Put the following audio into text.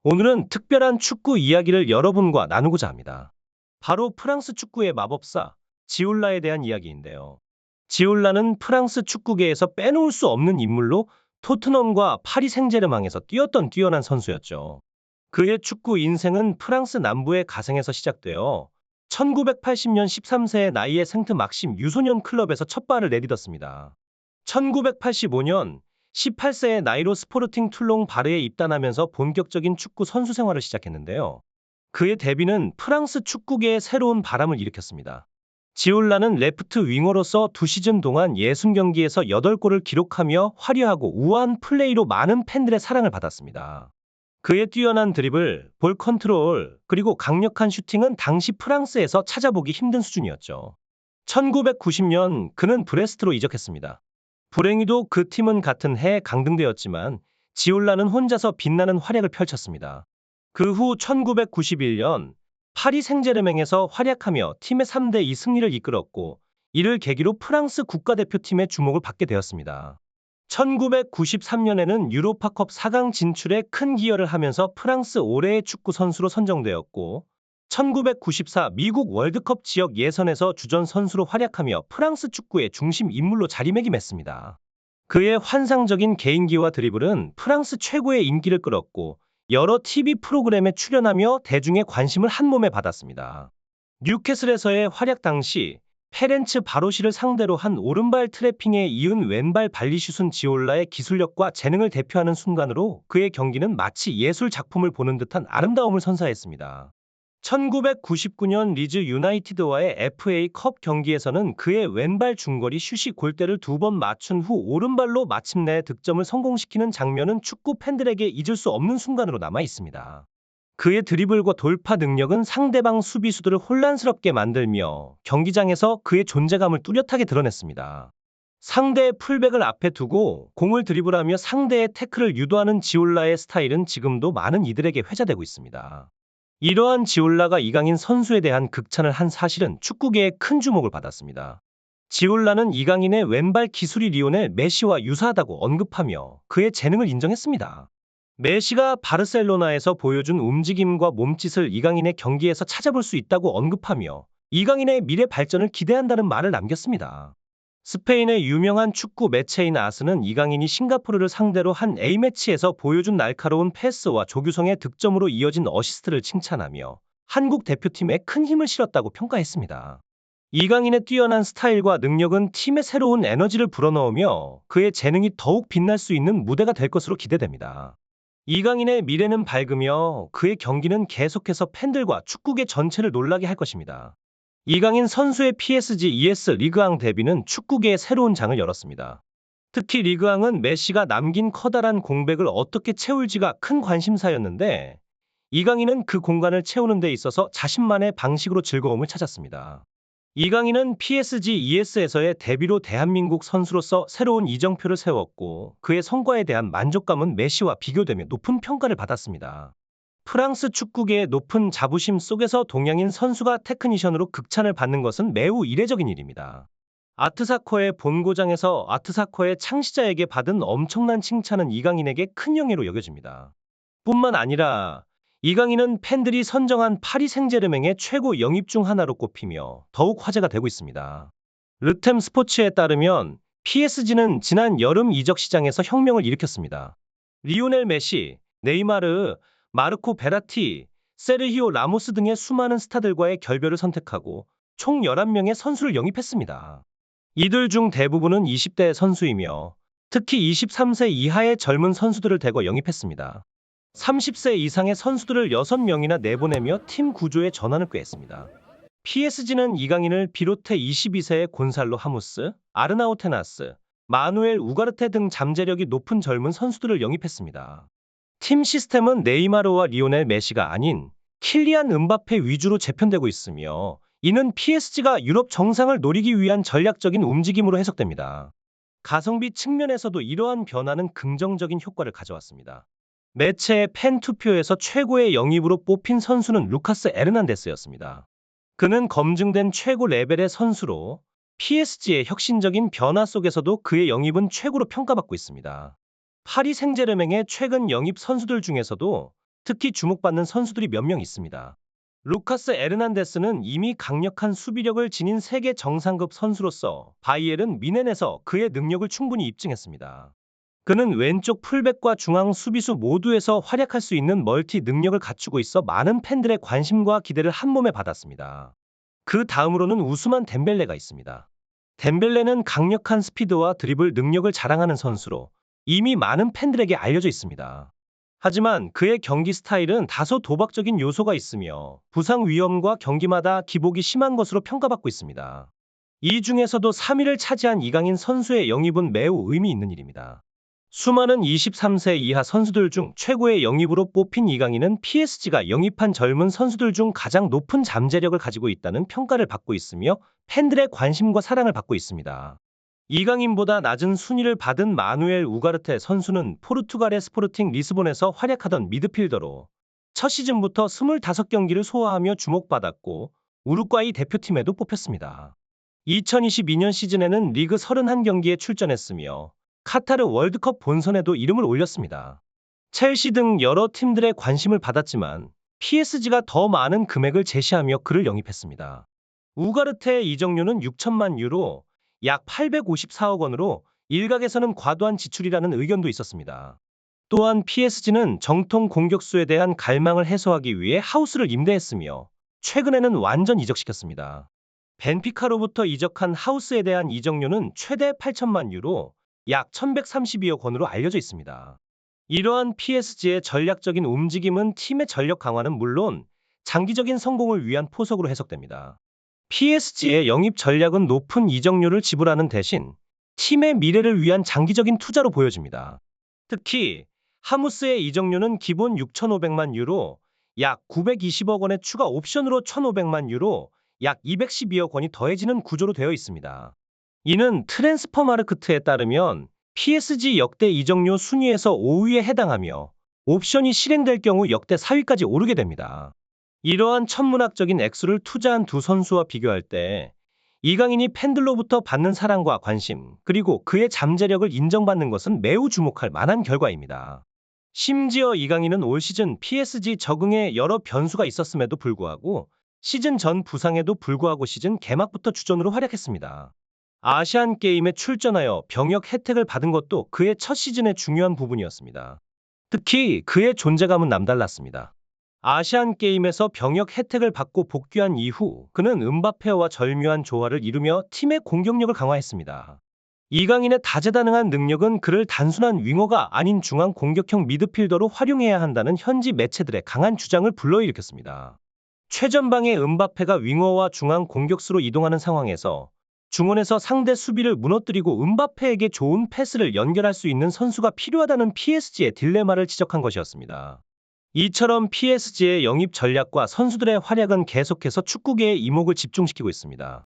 오늘은 특별한 축구 이야기를 여러분과 나누고자 합니다. 바로 프랑스 축구의 마법사 지올라에 대한 이야기인데요. 지올라는 프랑스 축구계에서 빼놓을 수 없는 인물로 토트넘과 파리 생제르맹에서 뛰었던 뛰어난 선수였죠. 그의 축구 인생은 프랑스 남부의 가생에서 시작되어 1980년 13세의 나이에 생트 막심 유소년 클럽에서 첫 발을 내딛었습니다. 1985년 18세의 나이로 스포르팅 툴롱 바르에 입단하면서 본격적인 축구 선수 생활을 시작했는데요. 그의 데뷔는 프랑스 축구계에 새로운 바람을 일으켰습니다. 지올라는 레프트 윙어로서 2시즌 동안 60경기에서 8골을 기록하며 화려하고 우아한 플레이로 많은 팬들의 사랑을 받았습니다. 그의 뛰어난 드리블, 볼 컨트롤, 그리고 강력한 슈팅은 당시 프랑스에서 찾아보기 힘든 수준이었죠. 1990년 그는 브레스트로 이적했습니다. 불행히도 그 팀은 같은 해 강등되었지만 지올라는 혼자서 빛나는 활약을 펼쳤습니다. 그 후 1991년 파리 생제르맹에서 활약하며 팀의 3대2 승리를 이끌었고, 이를 계기로 프랑스 국가대표팀의 주목을 받게 되었습니다. 1993년에는 유로파컵 4강 진출에 큰 기여를 하면서 프랑스 올해의 축구 선수로 선정되었고, 1994 미국 월드컵 지역 예선에서 주전 선수로 활약하며 프랑스 축구의 중심 인물로 자리매김했습니다. 그의 환상적인 개인기와 드리블은 프랑스 최고의 인기를 끌었고, 여러 TV 프로그램에 출연하며 대중의 관심을 한몸에 받았습니다. 뉴캐슬에서의 활약 당시 페렌츠 바로시를 상대로 한 오른발 트래핑에 이은 왼발 발리슛은 지올라의 기술력과 재능을 대표하는 순간으로 그의 경기는 마치 예술 작품을 보는 듯한 아름다움을 선사했습니다. 1999년 리즈 유나이티드와의 FA컵 경기에서는 그의 왼발 중거리 슛이 골대를 2번 맞춘 후 오른발로 마침내 득점을 성공시키는 장면은 축구 팬들에게 잊을 수 없는 순간으로 남아 있습니다. 그의 드리블과 돌파 능력은 상대방 수비수들을 혼란스럽게 만들며 경기장에서 그의 존재감을 뚜렷하게 드러냈습니다. 상대의 풀백을 앞에 두고 공을 드리블하며 상대의 태클을 유도하는 지올라의 스타일은 지금도 많은 이들에게 회자되고 있습니다. 이러한 지올라가 이강인 선수에 대한 극찬을 한 사실은 축구계에 큰 주목을 받았습니다. 지올라는 이강인의 왼발 기술이 리오넬 메시와 유사하다고 언급하며 그의 재능을 인정했습니다. 메시가 바르셀로나에서 보여준 움직임과 몸짓을 이강인의 경기에서 찾아볼 수 있다고 언급하며 이강인의 미래 발전을 기대한다는 말을 남겼습니다. 스페인의 유명한 축구 매체인 아스는 이강인이 싱가포르를 상대로 한 A매치에서 보여준 날카로운 패스와 조규성의 득점으로 이어진 어시스트를 칭찬하며 한국 대표팀에 큰 힘을 실었다고 평가했습니다. 이강인의 뛰어난 스타일과 능력은 팀에 새로운 에너지를 불어넣으며 그의 재능이 더욱 빛날 수 있는 무대가 될 것으로 기대됩니다. 이강인의 미래는 밝으며 그의 경기는 계속해서 팬들과 축구계 전체를 놀라게 할 것입니다. 이강인 선수의 PSG ES 리그앙 데뷔는 축구계의 새로운 장을 열었습니다. 특히 리그앙은 메시가 남긴 커다란 공백을 어떻게 채울지가 큰 관심사였는데, 이강인은 그 공간을 채우는 데 있어서 자신만의 방식으로 즐거움을 찾았습니다. 이강인은 PSG ES에서의 데뷔로 대한민국 선수로서 새로운 이정표를 세웠고, 그의 성과에 대한 만족감은 메시와 비교되며 높은 평가를 받았습니다. 프랑스 축구계의 높은 자부심 속에서 동양인 선수가 테크니션으로 극찬을 받는 것은 매우 이례적인 일입니다. 아트사커의 본고장에서 아트사커의 창시자에게 받은 엄청난 칭찬은 이강인에게 큰 영예로 여겨집니다. 뿐만 아니라 이강인은 팬들이 선정한 파리 생제르맹의 최고 영입 중 하나로 꼽히며 더욱 화제가 되고 있습니다. 르템 스포츠에 따르면 PSG는 지난 여름 이적 시장에서 혁명을 일으켰습니다. 리오넬 메시, 네이마르, 마르코 베라티, 세르히오 라모스 등의 수많은 스타들과의 결별을 선택하고 총 11명의 선수를 영입했습니다. 이들 중 대부분은 20대 선수이며 특히 23세 이하의 젊은 선수들을 대거 영입했습니다. 30세 이상의 선수들을 6명이나 내보내며 팀 구조의 전환을 꾀했습니다. PSG는 이강인을 비롯해 22세의 곤살로 하무스, 아르나우 테나스, 마누엘 우가르테 등 잠재력이 높은 젊은 선수들을 영입했습니다. 팀 시스템은 네이마르와 리오넬 메시가 아닌 킬리안 음바페 위주로 재편되고 있으며, 이는 PSG가 유럽 정상을 노리기 위한 전략적인 움직임으로 해석됩니다. 가성비 측면에서도 이러한 변화는 긍정적인 효과를 가져왔습니다. 매체의 팬 투표에서 최고의 영입으로 뽑힌 선수는 루카스 에르난데스였습니다. 그는 검증된 최고 레벨의 선수로 PSG의 혁신적인 변화 속에서도 그의 영입은 최고로 평가받고 있습니다. 파리 생제르맹의 최근 영입 선수들 중에서도 특히 주목받는 선수들이 몇 명 있습니다. 루카스 에르난데스는 이미 강력한 수비력을 지닌 세계 정상급 선수로서 바이에른 뮌헨에서 그의 능력을 충분히 입증했습니다. 그는 왼쪽 풀백과 중앙 수비수 모두에서 활약할 수 있는 멀티 능력을 갖추고 있어 많은 팬들의 관심과 기대를 한몸에 받았습니다. 그 다음으로는 우스만 덴벨레가 있습니다. 덴벨레는 강력한 스피드와 드리블 능력을 자랑하는 선수로 이미 많은 팬들에게 알려져 있습니다. 하지만 그의 경기 스타일은 다소 도박적인 요소가 있으며 부상 위험과 경기마다 기복이 심한 것으로 평가받고 있습니다. 이 중에서도 3위를 차지한 이강인 선수의 영입은 매우 의미 있는 일입니다. 수많은 23세 이하 선수들 중 최고의 영입으로 뽑힌 이강인은 PSG가 영입한 젊은 선수들 중 가장 높은 잠재력을 가지고 있다는 평가를 받고 있으며 팬들의 관심과 사랑을 받고 있습니다. 이강인보다 낮은 순위를 받은 마누엘 우가르테 선수는 포르투갈의 스포르팅 리스본에서 활약하던 미드필더로 첫 시즌부터 25경기를 소화하며 주목받았고 우루과이 대표팀에도 뽑혔습니다. 2022년 시즌에는 리그 31경기에 출전했으며 카타르 월드컵 본선에도 이름을 올렸습니다. 첼시 등 여러 팀들의 관심을 받았지만 PSG가 더 많은 금액을 제시하며 그를 영입했습니다. 우가르테의 이적료는 6천만 유로, 약 854억 원으로 일각에서는 과도한 지출이라는 의견도 있었습니다. 또한 PSG는 정통 공격수에 대한 갈망을 해소하기 위해 하우스를 임대했으며 최근에는 완전 이적시켰습니다. 벤피카로부터 이적한 하우스에 대한 이적료는 최대 8천만 유로, 약 1132억 원으로 알려져 있습니다. 이러한 PSG의 전략적인 움직임은 팀의 전력 강화는 물론 장기적인 성공을 위한 포석으로 해석됩니다. PSG의 영입 전략은 높은 이적료를 지불하는 대신 팀의 미래를 위한 장기적인 투자로 보여집니다. 특히 하무스의 이적료는 기본 6,500만 유로, 약 920억 원의 추가 옵션으로 1,500만 유로, 약 212억 원이 더해지는 구조로 되어 있습니다. 이는 트랜스퍼마르크트에 따르면 PSG 역대 이적료 순위에서 5위에 해당하며 옵션이 실행될 경우 역대 4위까지 오르게 됩니다. 이러한 천문학적인 액수를 투자한 두 선수와 비교할 때 이강인이 팬들로부터 받는 사랑과 관심, 그리고 그의 잠재력을 인정받는 것은 매우 주목할 만한 결과입니다. 심지어 이강인은 올 시즌 PSG 적응에 여러 변수가 있었음에도 불구하고 시즌 전 부상에도 불구하고 시즌 개막부터 주전으로 활약했습니다. 아시안게임에 출전하여 병역 혜택을 받은 것도 그의 첫 시즌의 중요한 부분이었습니다. 특히 그의 존재감은 남달랐습니다. 아시안게임에서 병역 혜택을 받고 복귀한 이후 그는 음바페와 절묘한 조화를 이루며 팀의 공격력을 강화했습니다. 이강인의 다재다능한 능력은 그를 단순한 윙어가 아닌 중앙 공격형 미드필더로 활용해야 한다는 현지 매체들의 강한 주장을 불러일으켰습니다. 최전방의 음바페가 윙어와 중앙 공격수로 이동하는 상황에서 중원에서 상대 수비를 무너뜨리고 음바페에게 좋은 패스를 연결할 수 있는 선수가 필요하다는 PSG의 딜레마를 지적한 것이었습니다. 이처럼 PSG의 영입 전략과 선수들의 활약은 계속해서 축구계의 이목을 집중시키고 있습니다.